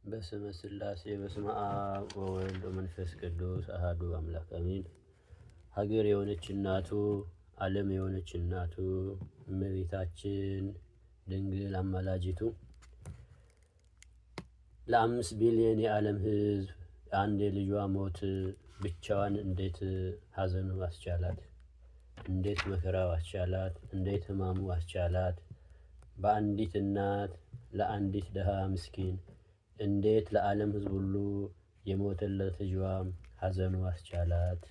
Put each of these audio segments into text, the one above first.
በስመ ሥላሴ በስመ አብ ወወልድ ወመንፈስ ቅዱስ አሐዱ አምላክ አሜን። ሀገር የሆነች እናቱ ዓለም የሆነች እናቱ እመቤታችን ድንግል አማላጅቱ ለ5 ቢሊዮን የዓለም ሕዝብ አንድ የልጇ ሞት ብቻዋን እንዴት ሐዘኑ አስቻላት? እንዴት መከራው አስቻላት? እንዴት ሕማሙ አስቻላት? በአንዲት እናት ለአንዲት ድሃ ምስኪን እንዴት ለዓለም ሕዝብ ሁሉ የሞተለት ልጇ ሐዘኑ አስቻላት?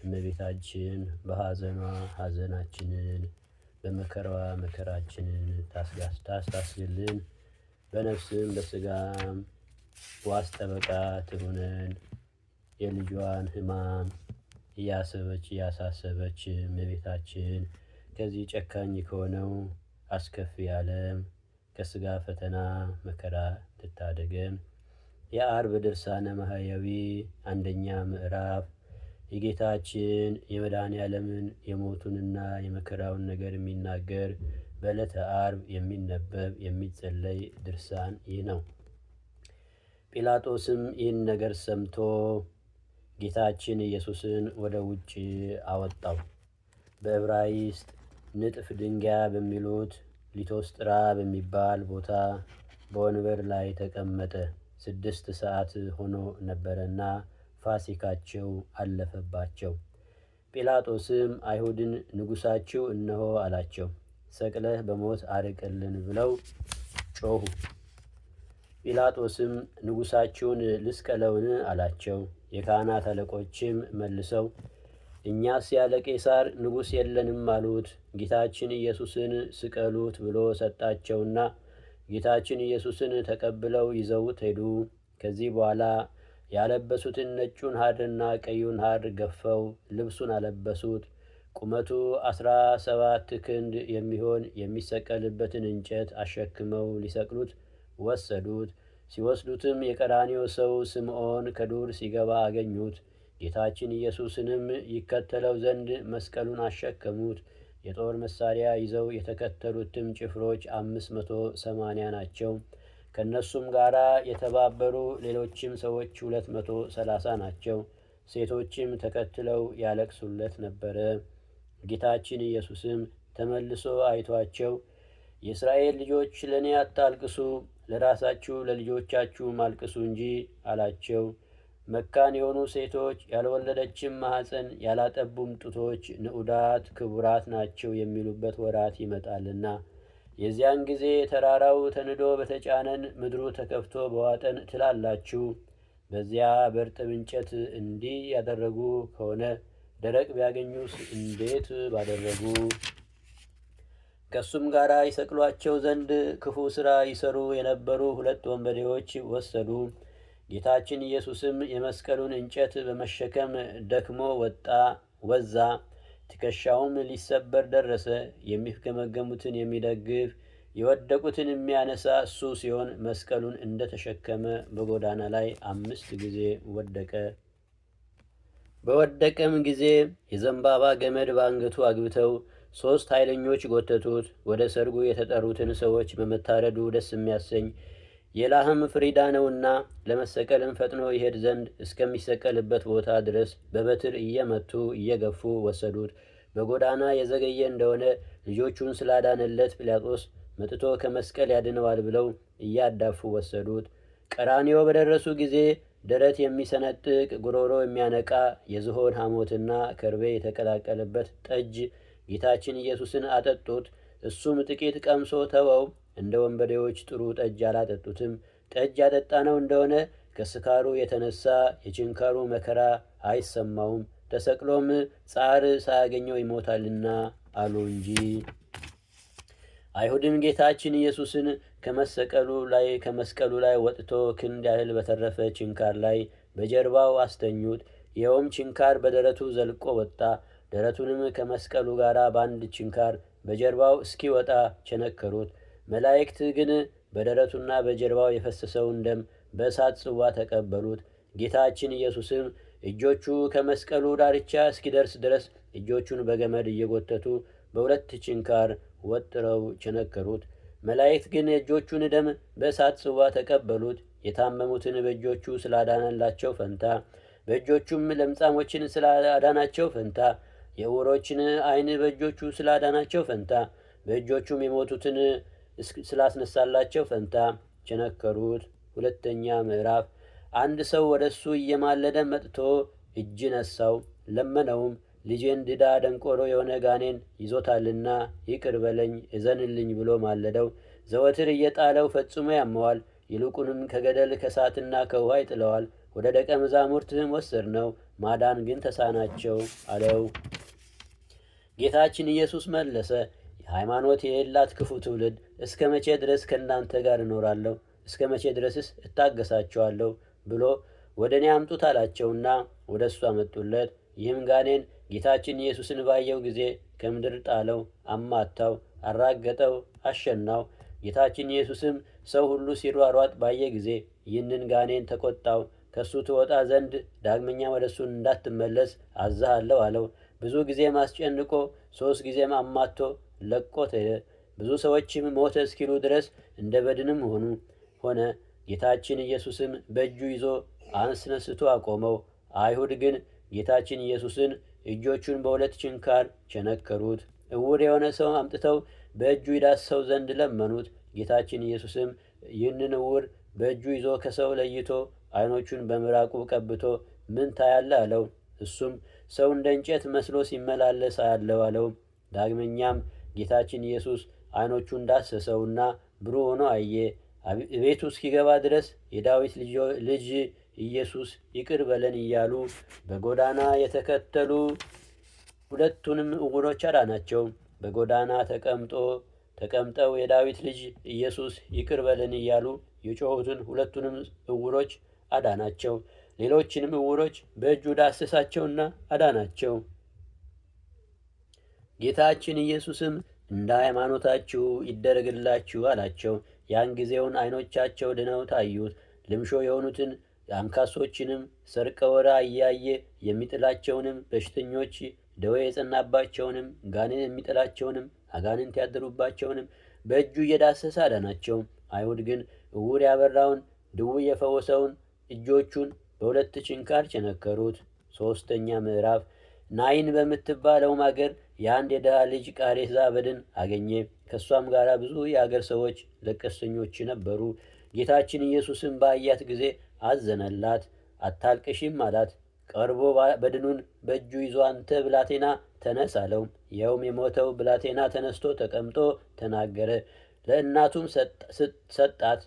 እመቤታችን በሐዘኗ ሐዘናችንን በመከራዋ መከራችንን ታስታስግልን። በነፍስም በሥጋም ዋስ ጠበቃ ትሁነን። የልጇን ሕማም እያሰበች እያሳሰበች እመቤታችን ከዚህ ጨካኝ ከሆነው አስከፊ ዓለም ከሥጋ ፈተና መከራ ትታደገን። የዓርብ ድርሳነ ማህያዊ አንደኛ ምዕራፍ የጌታችን የመድኃኔዓለምን የሞቱንና የመከራውን ነገር የሚናገር በዕለተ ዓርብ የሚነበብ የሚጸለይ ድርሳን ይህ ነው። ጲላጦስም ይህን ነገር ሰምቶ ጌታችን ኢየሱስን ወደ ውጭ አወጣው። በዕብራይስጥ ንጥፍ ድንጋይ በሚሉት ሊቶስጥራ በሚባል ቦታ በወንበር ላይ ተቀመጠ። 6 ሰዓት ሆኖ ነበረና ፋሲካቸው አለፈባቸው። ጲላጦስም አይሁድን ንጉሣችሁ እነሆ አላቸው። ሰቅለህ በሞት አርቅልን ብለው ጮኹ። ጲላጦስም ንጉሣችሁን ልስቀለውን አላቸው። የካህናት አለቆችም መልሰው እኛስ ያለ ቄሳር ንጉሥ የለንም አሉት። ጌታችን ኢየሱስን ስቀሉት ብሎ ሰጣቸውና ጌታችን ኢየሱስን ተቀብለው ይዘውት ሄዱ። ከዚህ በኋላ ያለበሱትን ነጩን ሐርና ቀዩን ሐር ገፈው ልብሱን አለበሱት። ቁመቱ 17 ክንድ የሚሆን የሚሰቀልበትን እንጨት አሸክመው ሊሰቅሉት ወሰዱት። ሲወስዱትም የቀራንዮ ሰው ስምዖን ከዱር ሲገባ አገኙት። ጌታችን ኢየሱስንም ይከተለው ዘንድ መስቀሉን አሸከሙት። የጦር መሳሪያ ይዘው የተከተሉትም ጭፍሮች 580 ናቸው። ከእነሱም ጋር የተባበሩ ሌሎችም ሰዎች 230 ናቸው። ሴቶችም ተከትለው ያለቅሱለት ነበረ። ጌታችን ኢየሱስም ተመልሶ አይቷቸው የእስራኤል ልጆች ለእኔ አታልቅሱ፣ ለራሳችሁ ለልጆቻችሁ ማልቅሱ እንጂ አላቸው። መካን የሆኑ ሴቶች ያልወለደችም ማኅፀን ያላጠቡም ጡቶች ንዑዳት ክቡራት ናቸው የሚሉበት ወራት ይመጣልና የዚያን ጊዜ ተራራው ተንዶ በተጫነን ምድሩ ተከፍቶ በዋጠን ትላላችሁ። በዚያ በእርጥብ እንጨት እንዲህ ያደረጉ ከሆነ ደረቅ ቢያገኙስ እንዴት ባደረጉ። ከእሱም ጋር ይሰቅሏቸው ዘንድ ክፉ ሥራ ይሰሩ የነበሩ 2 ወንበዴዎች ወሰዱ። ጌታችን ኢየሱስም የመስቀሉን እንጨት በመሸከም ደክሞ ወዛ። ትከሻውም ሊሰበር ደረሰ። የሚገመገሙትን የሚደግፍ የወደቁትን የሚያነሳ እሱ ሲሆን መስቀሉን እንደተሸከመ በጎዳና ላይ 5 ጊዜ ወደቀ። በወደቀም ጊዜ የዘንባባ ገመድ በአንገቱ አግብተው 3 ኃይለኞች ጎተቱት። ወደ ሰርጉ የተጠሩትን ሰዎች በመታረዱ ደስ የሚያሰኝ የላህም ፍሪዳ ነውና ለመሰቀልም ፈጥኖ ይሄድ ዘንድ እስከሚሰቀልበት ቦታ ድረስ በበትር እየመቱ እየገፉ ወሰዱት። በጎዳና የዘገየ እንደሆነ ልጆቹን ስላዳነለት ጲላጦስ መጥቶ ከመስቀል ያድነዋል ብለው እያዳፉ ወሰዱት። ቀራንዮ በደረሱ ጊዜ ደረት የሚሰነጥቅ ጉሮሮ የሚያነቃ የዝሆን ሐሞትና ከርቤ የተቀላቀለበት ጠጅ ጌታችን ኢየሱስን አጠጡት። እሱም ጥቂት ቀምሶ ተወው። እንደ ወንበዴዎች ጥሩ ጠጅ አላጠጡትም። ጠጅ ያጠጣነው እንደሆነ ከስካሩ የተነሳ የችንካሩ መከራ አይሰማውም፣ ተሰቅሎም ጻር ሳያገኘው ይሞታልና አሉ እንጂ። አይሁድም ጌታችን ኢየሱስን ከመስቀሉ ላይ ወጥቶ ክንድ ያህል በተረፈ ችንካር ላይ በጀርባው አስተኙት። ይኸውም ችንካር በደረቱ ዘልቆ ወጣ። ደረቱንም ከመስቀሉ ጋር በአንድ ችንካር በጀርባው እስኪወጣ ቸነከሩት። መላእክት ግን በደረቱና በጀርባው የፈሰሰውን ደም በእሳት ጽዋ ተቀበሉት። ጌታችን ኢየሱስም እጆቹ ከመስቀሉ ዳርቻ እስኪደርስ ድረስ እጆቹን በገመድ እየጎተቱ በ2 ችንካር ወጥረው ቸነከሩት። መላእክት ግን የእጆቹን ደም በእሳት ጽዋ ተቀበሉት። የታመሙትን በእጆቹ ስላዳነላቸው ፈንታ፣ በእጆቹም ለምጻሞችን ስላዳናቸው ፈንታ፣ የዕውሮችን ዓይን በእጆቹ ስላዳናቸው ፈንታ፣ በእጆቹም የሞቱትን ስላስነሳላቸው ፈንታ ቸነከሩት። ሁለተኛ ምዕራፍ። አንድ ሰው ወደ እሱ እየማለደ መጥቶ እጅ ነሳው፣ ለመነውም። ልጄን ድዳ ደንቆሮ የሆነ ጋኔን ይዞታልና ይቅር በለኝ እዘንልኝ ብሎ ማለደው። ዘወትር እየጣለው ፈጽሞ ያመዋል። ይልቁንም ከገደል ከእሳትና ከውሃ ይጥለዋል። ወደ ደቀ መዛሙርትህም ወሰድነው፣ ማዳን ግን ተሳናቸው አለው። ጌታችን ኢየሱስ መለሰ፣ ሃይማኖት የሌላት ክፉ ትውልድ እስከ መቼ ድረስ ከእናንተ ጋር እኖራለሁ? እስከ መቼ ድረስስ እታገሳቸዋለሁ? ብሎ ወደ እኔ አምጡት አላቸውና ወደ እሱ አመጡለት። ይህም ጋኔን ጌታችን ኢየሱስን ባየው ጊዜ ከምድር ጣለው፣ አማታው፣ አራገጠው፣ አሸናው። ጌታችን ኢየሱስም ሰው ሁሉ ሲሯሯጥ ባየ ጊዜ ይህንን ጋኔን ተቆጣው። ከእሱ ትወጣ ዘንድ ዳግመኛ ወደ እሱ እንዳትመለስ አዝሃለሁ አለው። ብዙ ጊዜም አስጨንቆ 3 ጊዜም አማቶ ለቆት ሄደ። ብዙ ሰዎችም ሞተ እስኪሉ ድረስ እንደ በድንም ሆነ። ጌታችን ኢየሱስም በእጁ ይዞ አስነስቶ አቆመው። አይሁድ ግን ጌታችን ኢየሱስን እጆቹን በሁለት ችንካር ቸነከሩት። እውር የሆነ ሰው አምጥተው በእጁ ይዳስሰው ዘንድ ለመኑት። ጌታችን ኢየሱስም ይህንን እውር በእጁ ይዞ ከሰው ለይቶ ዓይኖቹን በምራቁ ቀብቶ ምን ታያለህ አለው። እሱም ሰው እንደ እንጨት መስሎ ሲመላለስ አያለው አለው። ዳግመኛም ጌታችን ኢየሱስ ዓይኖቹን ዳሰሰውና ብሩህ ሆኖ አየ። ቤቱ እስኪገባ ድረስ የዳዊት ልጅ ኢየሱስ ይቅር በለን እያሉ በጎዳና የተከተሉ ሁለቱንም ዕውሮች አዳናቸው። በጎዳና ተቀምጠው የዳዊት ልጅ ኢየሱስ ይቅር በለን እያሉ የጮኹትን ሁለቱንም ዕውሮች አዳናቸው። ሌሎችንም ዕውሮች በእጁ ዳሰሳቸውና አዳናቸው። ጌታችን ኢየሱስም እንደ ሃይማኖታችሁ ይደረግላችሁ አላቸው። ያን ጊዜውን ዓይኖቻቸው ድነው ታዩት። ልምሾ የሆኑትን አንካሶችንም ሰርቀ ወራ እያየ የሚጥላቸውንም በሽተኞች ደዌ የጸናባቸውንም ጋኔን የሚጥላቸውንም አጋንንት ያደሩባቸውንም በእጁ እየዳሰሰ አዳናቸው። አይሁድ ግን ዕውር ያበራውን ድውይ የፈወሰውን እጆቹን በሁለት ችንካር ቸነከሩት። 3ኛ ምዕራፍ። ናይን በምትባለውም አገር የአንድ የድሃ ልጅ ቃሬዛ በድን አገኘ። ከእሷም ጋር ብዙ የአገር ሰዎች ለቀስተኞች ነበሩ። ጌታችን ኢየሱስም ባያት ጊዜ አዘነላት፣ አታልቅሽም አላት። ቀርቦ በድኑን በእጁ ይዞ አንተ ብላቴና ተነስ አለው። ይኸውም የሞተው ብላቴና ተነስቶ ተቀምጦ ተናገረ። ለእናቱም ሰጣት።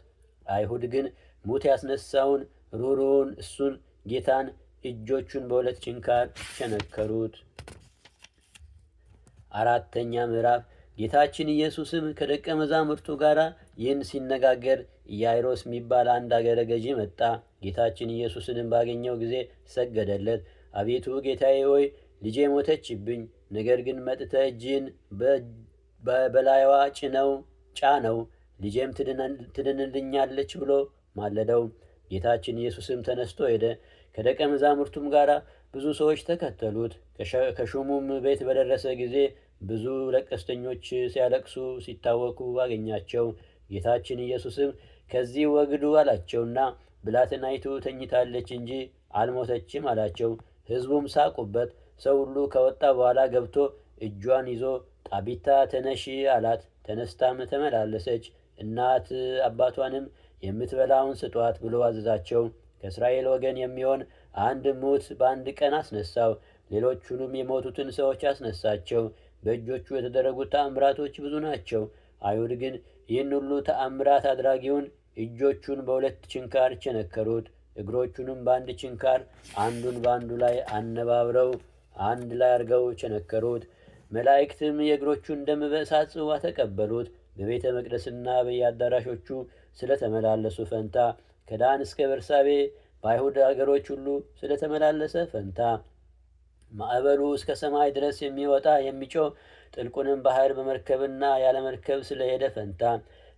አይሁድ ግን ሙት ያስነሳውን ሩሩውን እሱን ጌታን እጆቹን በሁለት ችንካር ቸነከሩት። 4ኛ ምዕራፍ። ጌታችን ኢየሱስም ከደቀ መዛሙርቱ ጋር ይህን ሲነጋገር ኢያይሮስ የሚባል አንድ አገረ ገዢ መጣ። ጌታችን ኢየሱስንም ባገኘው ጊዜ ሰገደለት። አቤቱ ጌታዬ ሆይ ልጄ ሞተችብኝ፣ ነገር ግን መጥተህ እጅህን በላይዋ ጫነው፣ ልጄም ትድንልኛለች ብሎ ማለደው። ጌታችን ኢየሱስም ተነስቶ ሄደ። ከደቀ መዛሙርቱም ጋር ብዙ ሰዎች ተከተሉት። ከሹሙም ቤት በደረሰ ጊዜ ብዙ ለቀስተኞች ሲያለቅሱ ሲታወኩ አገኛቸው። ጌታችን ኢየሱስም ከዚህ ወግዱ አላቸውና ብላቴናይቱ ተኝታለች እንጂ አልሞተችም አላቸው። ሕዝቡም ሳቁበት። ሰው ሁሉ ከወጣ በኋላ ገብቶ እጇን ይዞ ጣቢታ ተነሺ አላት። ተነስታም ተመላለሰች። እናት አባቷንም የምትበላውን ስጧት ብሎ አዘዛቸው። ከእስራኤል ወገን የሚሆን አንድ ሙት በአንድ ቀን አስነሳው። ሌሎቹንም የሞቱትን ሰዎች አስነሳቸው። በእጆቹ የተደረጉት ተአምራቶች ብዙ ናቸው። አይሁድ ግን ይህን ሁሉ ተአምራት አድራጊውን እጆቹን በሁለት ችንካር ቸነከሩት፣ እግሮቹንም በአንድ ችንካር አንዱን በአንዱ ላይ አነባብረው አንድ ላይ አድርገው ቸነከሩት። መላእክትም የእግሮቹን ደም በእሳት ጽዋ ተቀበሉት። በቤተ መቅደስና በየአዳራሾቹ ስለተመላለሱ ፈንታ ከዳን እስከ በርሳቤ በአይሁድ አገሮች ሁሉ ስለተመላለሰ ፈንታ ማዕበሉ እስከ ሰማይ ድረስ የሚወጣ የሚጮህ ጥልቁንም ባህር በመርከብና ያለ መርከብ ስለሄደ ፈንታ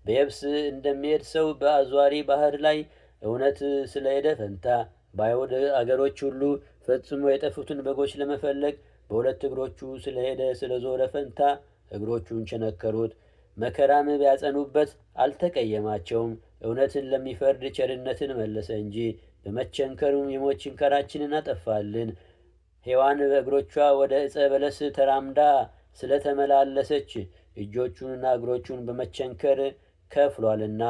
በየብስ እንደሚሄድ ሰው በአዟሪ ባህር ላይ እውነት ስለሄደ ፈንታ በአይሁድ አገሮች ሁሉ ፈጽሞ የጠፉትን በጎች ለመፈለግ በሁለት እግሮቹ ስለሄደ ስለዞረ ፈንታ እግሮቹን ቸነከሩት። መከራም ቢያጸኑበት አልተቀየማቸውም። እውነትን ለሚፈርድ ቸርነትን መለሰ እንጂ በመቸንከሩም የሞት ችንካራችንን አጠፋልን። ሔዋን በእግሮቿ ወደ ዕፀ በለስ ተራምዳ ስለተመላለሰች እጆቹንና እግሮቹን በመቸንከር ከፍሏልና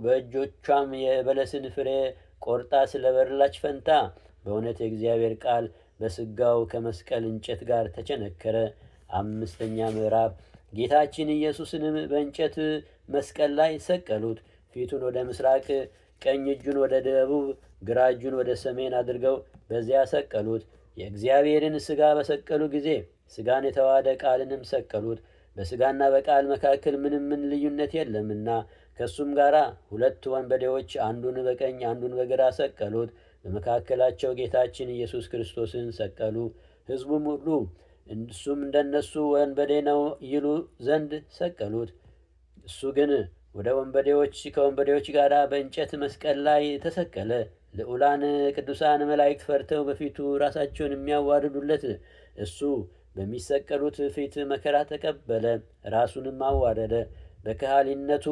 በእጆቿም የበለስን ፍሬ ቆርጣ ስለበላች ፈንታ በእውነት የእግዚአብሔር ቃል በሥጋው ከመስቀል እንጨት ጋር ተቸነከረ። 5ኛ ምዕራፍ ጌታችን ኢየሱስንም በእንጨት መስቀል ላይ ሰቀሉት። ፊቱን ወደ ምስራቅ፣ ቀኝ እጁን ወደ ደቡብ፣ ግራ እጁን ወደ ሰሜን አድርገው በዚያ ሰቀሉት። የእግዚአብሔርን ሥጋ በሰቀሉ ጊዜ ሥጋን የተዋሃደ ቃልንም ሰቀሉት። በሥጋና በቃል መካከል ምን ልዩነት የለምና ከእሱም ጋር 2 ወንበዴዎች አንዱን በቀኝ አንዱን በግራ ሰቀሉት። በመካከላቸው ጌታችን ኢየሱስ ክርስቶስን ሰቀሉ። ሕዝቡም ሁሉ እሱም እንደነሱ ወንበዴ ነው ይሉ ዘንድ ሰቀሉት። እሱ ግን ከወንበዴዎች ጋር በእንጨት መስቀል ላይ ተሰቀለ። ልዑላን ቅዱሳን መላእክት ፈርተው በፊቱ ራሳቸውን የሚያዋርዱለት እሱ በሚሰቀሉት ፊት መከራ ተቀበለ፣ ራሱንም አዋረደ። በከሃሊነቱ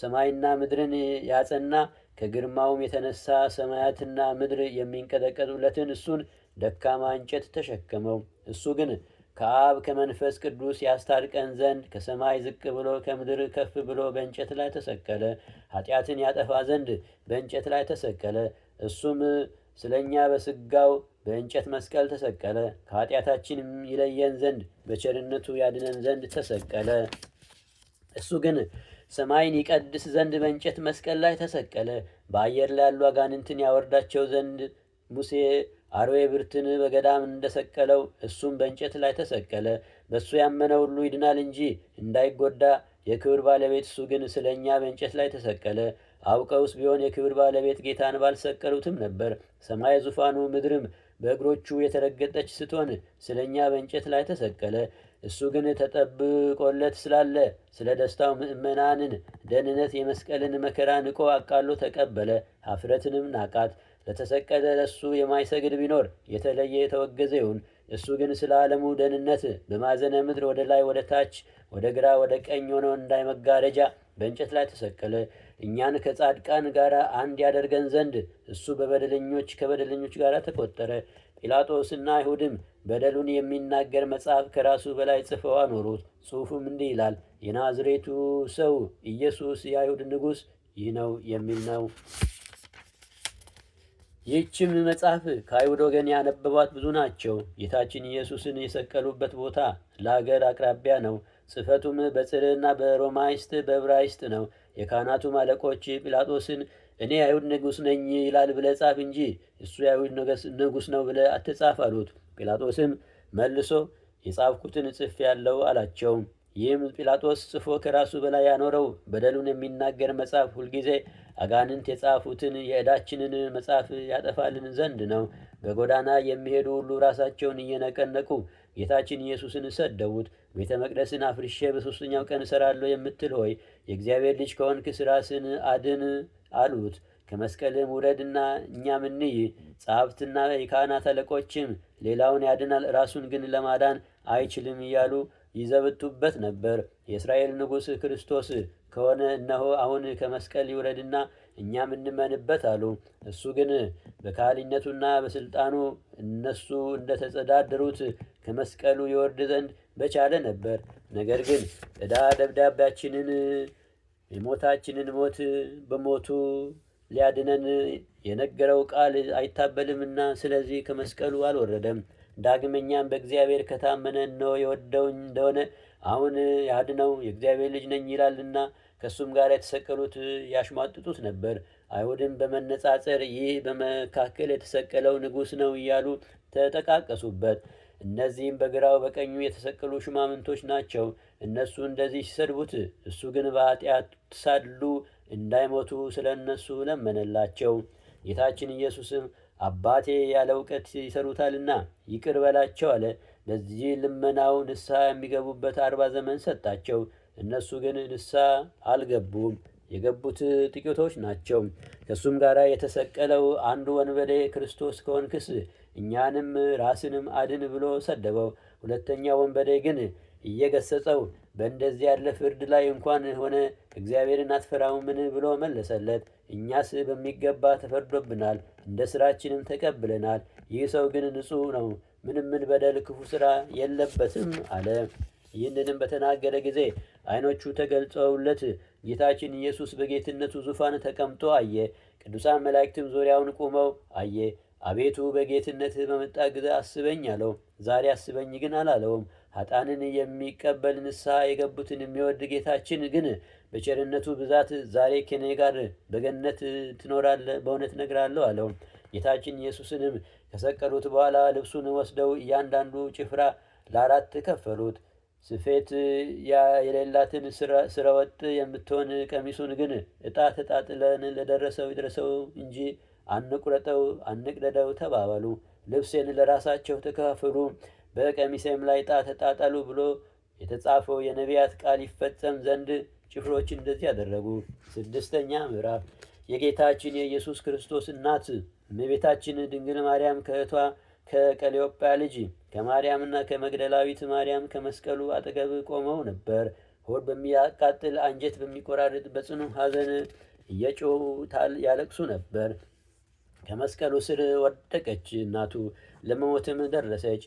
ሰማይና ምድርን ያጸና ከግርማውም የተነሳ ሰማያትና ምድር የሚንቀጠቀጡለትን እሱን ደካማ እንጨት ተሸከመው። እሱ ግን ከአብ ከመንፈስ ቅዱስ ያስታርቀን ዘንድ ከሰማይ ዝቅ ብሎ ከምድር ከፍ ብሎ በእንጨት ላይ ተሰቀለ። ኃጢአትን ያጠፋ ዘንድ በእንጨት ላይ ተሰቀለ። እሱም ስለ እኛ በሥጋው በእንጨት መስቀል ተሰቀለ። ከኃጢአታችንም ይለየን ዘንድ በቸርነቱ ያድነን ዘንድ ተሰቀለ። እሱ ግን ሰማይን ይቀድስ ዘንድ በእንጨት መስቀል ላይ ተሰቀለ። በአየር ላይ ያሉ አጋንንትን ያወርዳቸው ዘንድ ሙሴ አርዌ ብርትን በገዳም እንደሰቀለው እሱም በእንጨት ላይ ተሰቀለ። በእሱ ያመነ ሁሉ ይድናል እንጂ እንዳይጎዳ። የክብር ባለቤት እሱ ግን ስለ እኛ በእንጨት ላይ ተሰቀለ። አውቀውስ ቢሆን የክብር ባለቤት ጌታን ባልሰቀሉትም ነበር። ሰማይ ዙፋኑ፣ ምድርም በእግሮቹ የተረገጠች ስትሆን ስለ እኛ በእንጨት ላይ ተሰቀለ። እሱ ግን ተጠብቆለት ስላለ ስለ ደስታው ምእመናንን ደህንነት የመስቀልን መከራ ንቆ አቃሎ ተቀበለ። ኀፍረትንም ናቃት። ለተሰቀለ ለእሱ የማይሰግድ ቢኖር የተለየ የተወገዘ ይሁን። እሱ ግን ስለ ዓለሙ ደህንነት በማዕዘነ ምድር ወደ ላይ ወደ ታች ወደ ግራ ወደ ቀኝ ሆኖ እንዳይ መጋረጃ በእንጨት ላይ ተሰቀለ። እኛን ከጻድቃን ጋር አንድ ያደርገን ዘንድ እሱ ከበደለኞች ጋር ተቆጠረ። ጲላጦስና አይሁድም በደሉን የሚናገር መጽሐፍ ከራሱ በላይ ጽፈው አኖሩት። ጽሑፉም እንዲህ ይላል፣ የናዝሬቱ ሰው ኢየሱስ የአይሁድ ንጉሥ ይህ ነው የሚል ነው። ይህችም መጽሐፍ ከአይሁድ ወገን ያነበቧት ብዙ ናቸው። ጌታችን ኢየሱስን የሰቀሉበት ቦታ ለአገር አቅራቢያ ነው። ጽሕፈቱም በጽርዕና በሮማይስጥ በዕብራይስጥ ነው። የካህናቱም አለቆች ጲላጦስን እኔ የአይሁድ ንጉሥ ነኝ ይላል ብለህ ጻፍ እንጂ እሱ የአይሁድ ንጉሥ ነው ብለህ አትጻፍ አሉት። ጲላጦስም መልሶ የጻፍኩትን ጽፌአለሁ አላቸው። ይህም ጲላጦስ ጽፎ ከራሱ በላይ ያኖረው በደሉን የሚናገር መጽሐፍ ሁልጊዜ አጋንንት የጻፉትን የዕዳችንን መጽሐፍ ያጠፋልን ዘንድ ነው። በጎዳና የሚሄዱ ሁሉ ራሳቸውን እየነቀነቁ ጌታችን ኢየሱስን ሰደቡት። ቤተ መቅደስን አፍርሼ በሦስተኛው ቀን እሠራለሁ የምትል ሆይ የእግዚአብሔር ልጅ ከሆንክስ ራስን አድን አሉት። ከመስቀልም ውረድና እኛም እንይ። ጸሐፍትና የካህናት አለቆችም ሌላውን ያድናል ራሱን ግን ለማዳን አይችልም እያሉ ይዘብቱበት ነበር። የእስራኤል ንጉሥ ክርስቶስ ከሆነ እነሆ አሁን ከመስቀል ይውረድና እኛም እንመንበት አሉ። እሱ ግን በካህሊነቱና በሥልጣኑ እነሱ እንደተጸዳደሩት ከመስቀሉ ይወርድ ዘንድ በቻለ ነበር። ነገር ግን ዕዳ ደብዳቤያችንን የሞታችንን ሞት በሞቱ ሊያድነን የነገረው ቃል አይታበልምና ስለዚህ ከመስቀሉ አልወረደም። ዳግመኛም በእግዚአብሔር ከታመነ እነሆ የወደው እንደሆነ አሁን ያድነው የእግዚአብሔር ልጅ ነኝ ይላልና ከእሱም ጋር የተሰቀሉት ያሽሟጥጡት ነበር። አይሁድም በመነጻጸር ይህ በመካከል የተሰቀለው ንጉሥ ነው እያሉ ተጠቃቀሱበት። እነዚህም በግራው በቀኙ የተሰቀሉ ሹማምንቶች ናቸው። እነሱ እንደዚህ ሲሰድቡት፣ እሱ ግን በኃጢአት ሳሉ እንዳይሞቱ ስለ እነሱ ለመነላቸው። ጌታችን ኢየሱስም አባቴ ያለ እውቀት ይሰሩታልና ይቅር በላቸው አለ። በዚህ ልመናው ንስሐ የሚገቡበት 40 ዘመን ሰጣቸው። እነሱ ግን ንስሐ አልገቡም። የገቡት ጥቂቶች ናቸው። ከእሱም ጋር የተሰቀለው አንዱ ወንበዴ ክርስቶስ ከሆንክስ እኛንም ራስንም አድን ብሎ ሰደበው። ሁለተኛ ወንበዴ ግን እየገሰጸው በእንደዚህ ያለ ፍርድ ላይ እንኳን ሆነ እግዚአብሔርን አትፈራውምን ብሎ መለሰለት። እኛስ በሚገባ ተፈርዶብናል፣ እንደ ሥራችንም ተቀብለናል። ይህ ሰው ግን ንጹሕ ነው፣ ምንም በደል ክፉ ሥራ የለበትም አለ። ይህንንም በተናገረ ጊዜ ዓይኖቹ ተገልጸውለት ጌታችን ኢየሱስ በጌትነቱ ዙፋን ተቀምጦ አየ። ቅዱሳን መላእክትም ዙሪያውን ቆመው አየ። አቤቱ በጌትነትህ በመጣ ጊዜ አስበኝ አለው። ዛሬ አስበኝ ግን አላለውም። ኃጥአንን የሚቀበል ንስሐ የገቡትን የሚወድ ጌታችን ግን በቸርነቱ ብዛት ዛሬ ከኔ ጋር በገነት ትኖራለህ፣ በእውነት እነግርሃለሁ አለው። ጌታችን ኢየሱስንም ከሰቀሉት በኋላ ልብሱን ወስደው እያንዳንዱ ጭፍራ ለአራት ከፈሉት። ስፌት የሌላትን ስረወጥ የምትሆን ቀሚሱን ግን ዕጣ ተጣጥለን ለደረሰው ይድረሰው እንጂ አንቁረጠው አንቅደደው ተባባሉ። ልብሴን ለራሳቸው ተካፈሉ፣ በቀሚሴም ላይ ዕጣ ተጣጣሉ ብሎ የተጻፈው የነቢያት ቃል ይፈጸም ዘንድ ጭፍሮች እንደዚህ ያደረጉ። 6ኛ ምዕራፍ የጌታችን የኢየሱስ ክርስቶስ እናት እመቤታችን ድንግል ማርያም ከእህቷ ከቀሌዮጳ ልጅ ከማርያምና ከመግደላዊት ማርያም ከመስቀሉ አጠገብ ቆመው ነበር። ሆድ በሚያቃጥል አንጀት በሚቆራርጥ በጽኑ ሐዘን እየጮሁ ያለቅሱ ነበር። ከመስቀሉ ስር ወደቀች። እናቱ ለመሞትም ደረሰች።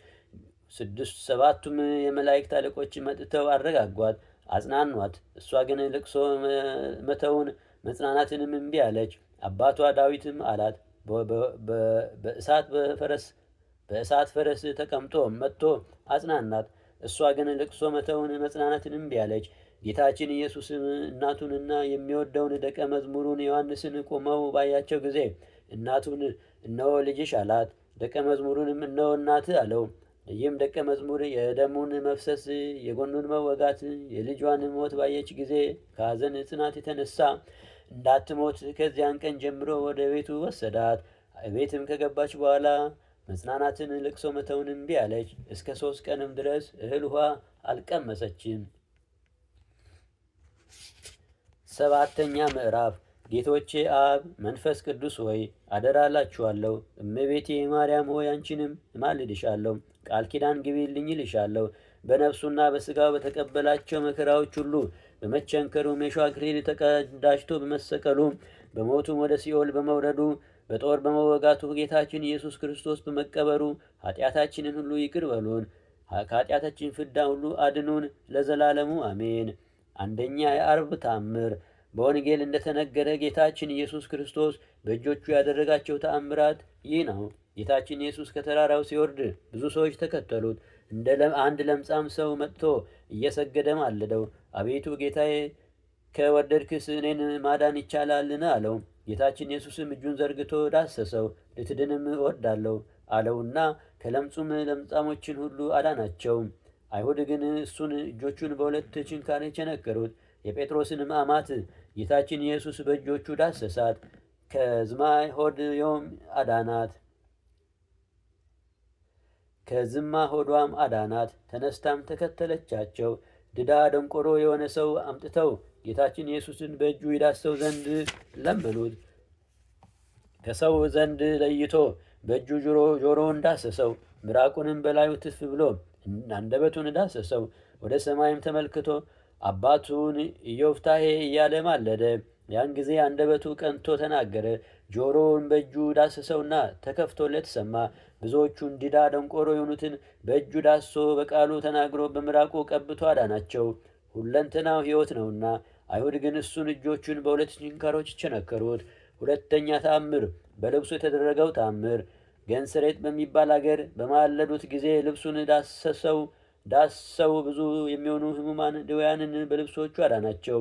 7ቱም የመላእክት አለቆች መጥተው አረጋጓት፣ አጽናኗት። እሷ ግን ልቅሶ መተውን መጽናናትንም እምቢ አለች። አባቷ ዳዊትም አላት፣ በእሳት ፈረስ ተቀምጦ መጥቶ አጽናናት። እሷ ግን ልቅሶ መተውን መጽናናትን እምቢ አለች። ጌታችን ኢየሱስም እናቱንና የሚወደውን ደቀ መዝሙሩን ዮሐንስን ቆመው ባያቸው ጊዜ እናቱን እነሆ ልጅሽ አላት። ደቀ መዝሙሩንም እነሆ እናትህ አለው። ይህም ደቀ መዝሙር የደሙን መፍሰስ የጎኑን መወጋት የልጇን ሞት ባየች ጊዜ ከሐዘን ጽናት የተነሳ እንዳትሞት ከዚያን ቀን ጀምሮ ወደ ቤቱ ወሰዳት። ቤትም ከገባች በኋላ መጽናናትን ልቅሶ መተውን እምቢ አለች። እስከ 3 ቀንም ድረስ እህል ውሃ አልቀመሰችም። 7ኛ ምዕራፍ ጌቶቼ አብ መንፈስ ቅዱስ ሆይ አደራ እላችኋለሁ። እመቤቴ ማርያም ሆይ አንቺንም እማልድሻለሁ፣ ቃል ኪዳን ግቢልኝ እልሻለሁ። በነፍሱና በሥጋው በተቀበላቸው መከራዎች ሁሉ በመቸንከሩም የሾህ አክሊል ተቀዳጅቶ በመሰቀሉ በሞቱም ወደ ሲኦል በመውረዱ በጦር በመወጋቱ ጌታችን ኢየሱስ ክርስቶስ በመቀበሩ ኃጢአታችንን ሁሉ ይቅር በሉን፣ ከኃጢአታችን ፍዳ ሁሉ አድኑን ለዘላለሙ አሜን። 1ኛ የዓርብ ተአምር። በወንጌል እንደተነገረ ጌታችን ኢየሱስ ክርስቶስ በእጆቹ ያደረጋቸው ተአምራት ይህ ነው። ጌታችን ኢየሱስ ከተራራው ሲወርድ ብዙ ሰዎች ተከተሉት። እንደ አንድ ለምጻም ሰው መጥቶ እየሰገደ ማለደው፣ አቤቱ ጌታዬ ከወደድክስ እኔን ማዳን ይቻላልን? አለው። ጌታችን ኢየሱስም እጁን ዘርግቶ ዳሰሰው። ልትድንም እወዳለሁ አለውና ከለምጹም ለምጻሞችን ሁሉ አዳናቸው። አይሁድ ግን እሱን እጆቹን በሁለት ችንካር ቸነከሩት። የጴጥሮስንም አማት ጌታችን ኢየሱስ በእጆቹ ዳሰሳት፣ ከዝማ ሆዷም አዳናት። ተነስታም ተከተለቻቸው። ድዳ ደንቆሮ የሆነ ሰው አምጥተው ጌታችን ኢየሱስን በእጁ ይዳሰው ዘንድ ለመኑት። ከሰው ዘንድ ለይቶ በእጁ ጆሮውን ዳሰሰው። ምራቁንም በላዩ ትፍ ብሎ አንደበቱን ዳሰሰው። ወደ ሰማይም ተመልክቶ አባቱን ኢዮፍታሔ እያለ ማለደ። ያን ጊዜ አንደበቱ ቀንቶ ተናገረ። ጆሮውን በእጁ ዳሰሰውና ተከፍቶለት ሰማ። ብዙዎቹን ዲዳ ደንቆሮ የሆኑትን በእጁ ዳሶ በቃሉ ተናግሮ በምራቁ ቀብቶ አዳናቸው። ሁለንተናው ሕይወት ነውና። አይሁድ ግን እሱን እጆቹን በሁለት ችንካሮች ቸነከሩት። 2ኛ ተአምር። በልብሱ የተደረገው ተአምር። ገንስሬጥ በሚባል አገር በማለዱት ጊዜ ልብሱን ዳሰው ብዙ የሚሆኑ ሕሙማን ድውያንን በልብሶቹ አዳናቸው።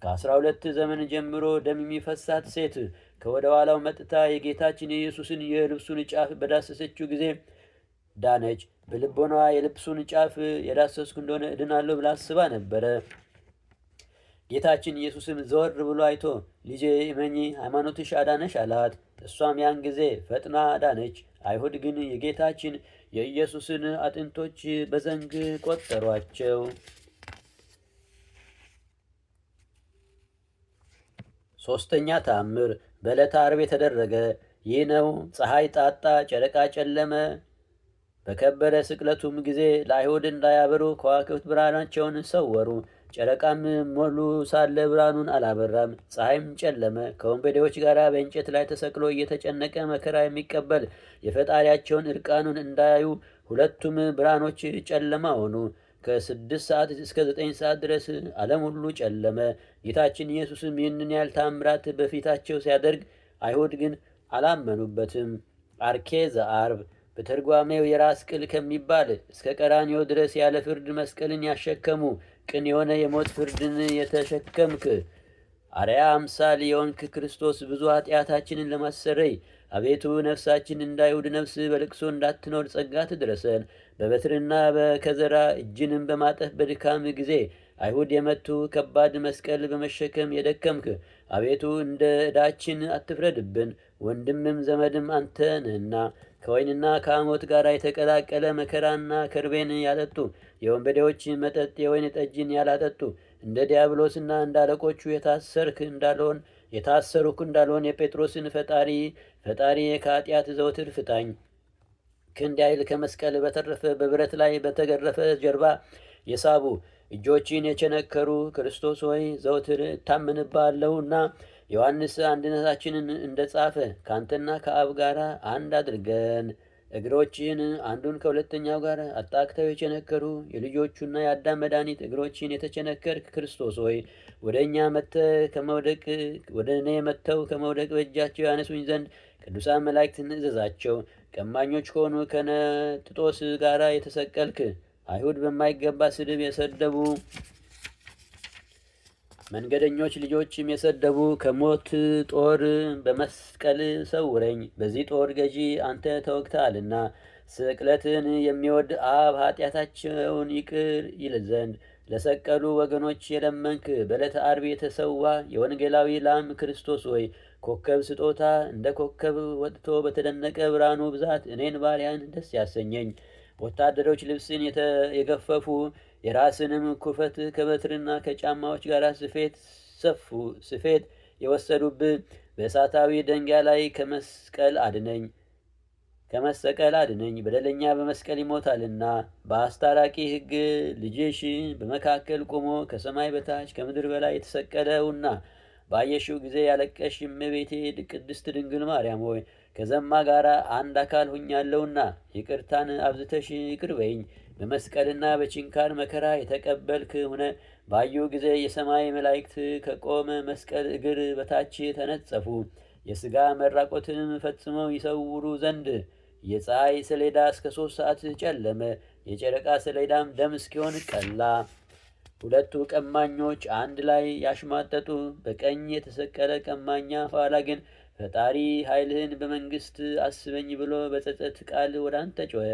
ከ12 ዘመን ጀምሮ ደም የሚፈሳት ሴት ከወደ ኋላው መጥታ የጌታችን የኢየሱስን የልብሱን ጫፍ በዳሰሰችው ጊዜ ዳነች። በልቦናዋ የልብሱን ጫፍ የዳሰስኩ እንደሆነ እድናለሁ ብላ አስባ ነበረ። ጌታችን ኢየሱስም ዘወር ብሎ አይቶ ልጄ እመኚ፣ ሃይማኖትሽ አዳነሽ አላት። እሷም ያን ጊዜ ፈጥና ዳነች። አይሁድ ግን የጌታችን የኢየሱስን አጥንቶች በዘንግ ቆጠሯቸው። 3ኛ ተአምር። በዕለተ ዓርብ የተደረገ ይህ ነው። ፀሐይ ጣጣ፣ ጨረቃ ጨለመ። በከበረ ስቅለቱም ጊዜ ለአይሁድ እንዳያበሩ ከዋክብት ብርሃናቸውን ሰወሩ። ጨረቃም ሞሉ ሳለ ብርሃኑን አላበራም። ፀሐይም ጨለመ። ከወንበዴዎች ጋር በእንጨት ላይ ተሰቅሎ እየተጨነቀ መከራ የሚቀበል የፈጣሪያቸውን እርቃኑን እንዳያዩ ሁለቱም ብርሃኖች ጨለማ ሆኑ። ከ6 ሰዓት እስከ 9 ሰዓት ድረስ ዓለም ሁሉ ጨለመ። ጌታችን ኢየሱስም ይህንን ያህል ታምራት በፊታቸው ሲያደርግ አይሁድ ግን አላመኑበትም። አርኬ ዘአርብ በተርጓሜው የራስ ቅል ከሚባል እስከ ቀራንዮ ድረስ ያለ ፍርድ መስቀልን ያሸከሙ ቅን የሆነ የሞት ፍርድን የተሸከምክ አርያ አምሳል የሆንክ ክርስቶስ ብዙ ኃጢአታችንን ለማሰረይ አቤቱ ነፍሳችን እንዳይሁድ ነፍስ በልቅሶ እንዳትኖር ጸጋ ትድረሰን። በበትርና በከዘራ እጅንም በማጠፍ በድካም ጊዜ አይሁድ የመቱ ከባድ መስቀል በመሸከም የደከምክ አቤቱ እንደ ዕዳችን አትፍረድብን። ወንድምም ዘመድም አንተ ነህና ከወይንና ከአሞት ጋር የተቀላቀለ መከራና ከርቤን ያጠጡ የወንበዴዎች መጠጥ የወይን ጠጅን ያላጠጡ እንደ ዲያብሎስና እንደ አለቆቹ የታሰሩክ እንዳልሆን የጴጥሮስን ፈጣሪ ከኃጢአት ዘውትር ፍታኝ። ክንድ ኃይል ከመስቀል በተረፈ በብረት ላይ በተገረፈ ጀርባ የሳቡ እጆችን የቸነከሩ ክርስቶስ ሆይ ዘውትር እታመንብሃለሁና ዮሐንስ አንድነታችንን እንደ ጻፈ ከአንተና ከአብ ጋር አንድ አድርገን። እግሮችን አንዱን ከሁለተኛው ጋር አጣክተው የቸነከሩ የልጆቹና የአዳም መድኃኒት እግሮችን የተቸነከርክ ክርስቶስ ሆይ ወደ እኔ መጥተው ከመውደቅ በእጃቸው ያነሱኝ ዘንድ ቅዱሳን መላእክትን እዘዛቸው። ቀማኞች ከሆኑ ከነጥጦስ ጋር የተሰቀልክ አይሁድ በማይገባ ስድብ የሰደቡ መንገደኞች ልጆችም የሰደቡ ከሞት ጦር በመስቀል ሰውረኝ። በዚህ ጦር ገዢ አንተ ተወግተሃልና ስቅለትን የሚወድ አብ ኃጢአታቸውን ይቅር ይል ዘንድ ለሰቀሉ ወገኖች የለመንክ በዕለተ ዓርብ የተሰዋ የወንጌላዊ ላም ክርስቶስ ሆይ ኮከብ ስጦታ እንደ ኮከብ ወጥቶ በተደነቀ ብርሃኑ ብዛት እኔን ባሪያን ደስ ያሰኘኝ። ወታደሮች ልብስን የገፈፉ የራስንም ኩፈት ከበትርና ከጫማዎች ጋር ስፌት የወሰዱብህ በእሳታዊ ደንጊያ ላይ ከመሰቀል አድነኝ። በደለኛ በመስቀል ይሞታልና በአስታራቂ ሕግ ልጅሽ በመካከል ቆሞ ከሰማይ በታች ከምድር በላይ የተሰቀለውና ባየሽው ጊዜ ያለቀሽ እመቤቴ ቅድስት ድንግል ማርያም ሆይ ከዘማ ጋር አንድ አካል ሁኛለሁና ይቅርታን አብዝተሽ ይቅር በይኝ። በመስቀልና በችንካር መከራ የተቀበልክ ሆነ ባዩ ጊዜ የሰማይ መላእክት ከቆመ መስቀል እግር በታች ተነጸፉ። የሥጋ መራቆትንም ፈጽመው ይሰውሩ ዘንድ የፀሐይ ሰሌዳ እስከ 3 ሰዓት ጨለመ። የጨረቃ ሰሌዳም ደም እስኪሆን ቀላ። ሁለቱ ቀማኞች አንድ ላይ ያሽማጠጡ። በቀኝ የተሰቀለ ቀማኛ ኋላ ግን ፈጣሪ ኃይልህን በመንግሥት አስበኝ ብሎ በጸጸት ቃል ወደ አንተ ጮኸ።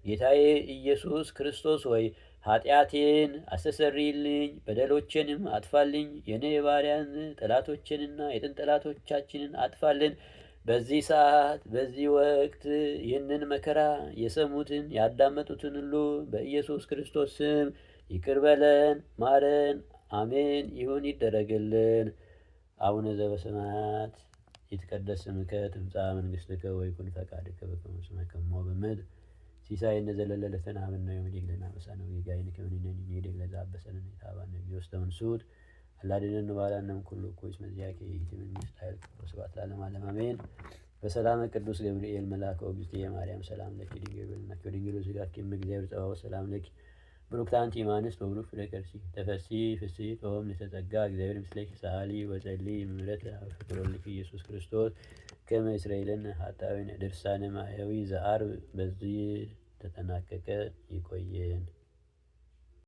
ጌታዬ ኢየሱስ ክርስቶስ ሆይ ኃጢአቴን አስተሰርይልኝ፣ በደሎቼንም አጥፋልኝ። የኔ ባሪያን ጠላቶችንና የጥንት ጠላቶቻችንን አጥፋልን። በዚህ ሰዓት በዚህ ወቅት ይህንን መከራ የሰሙትን ያዳመጡትን ሁሉ በኢየሱስ ክርስቶስ ስም ይቅር በለን፣ ማረን። አሜን። ይሁን ይደረግልን። አቡነ ዘበሰማያት ይትቀደስ ስምከ ትምጻእ መንግሥትከ ወይኩን ፈቃድከ በከመ በሰማይ በምድር ሲሳየነ ዘለለዕለትነ ሀበነ ዮም ወኅድግ ለነ አበሳነ ወጌጋየነ ከመ ንሕነኒ ንኅድግ ለዘአበሰነ ኢታብአነ እግዚኦስተ መንሱት አላድኅነነ ወባልሐነ እምኩሉ እኩይ እስመ ዚአከ ይእቲ መንግሥት ኃይል ወስብሐት ለዓለመ ዓለም አሜን። በሰላመ ቅዱስ ገብርኤል መልአከ ወእግዝእትየ ማርያም ሰላም ለኪ ድንግል በልናኪ ወድንግል በሥጋኪ እም እግዚአብሔር ጸባኦት ሰላም ለኪ ብሩክት አንቲ እምአንስት ወብሩክ ፍሬ ከርሥኪ ተፈሥሒ ፍሥሕት ኦም ንተጸጋ እግዚአብሔር ምስሌኪ ሰአሊ ወጸልዪ ምሕረተ ፍቁር ወልድኪ ኢየሱስ ክርስቶስ ከመ ይስረይለነ ኃጣውኢነ። ድርሳነ ማሕየዊ ዘዓርብ በዚህ ተጠናቀቀ። ይቆየን።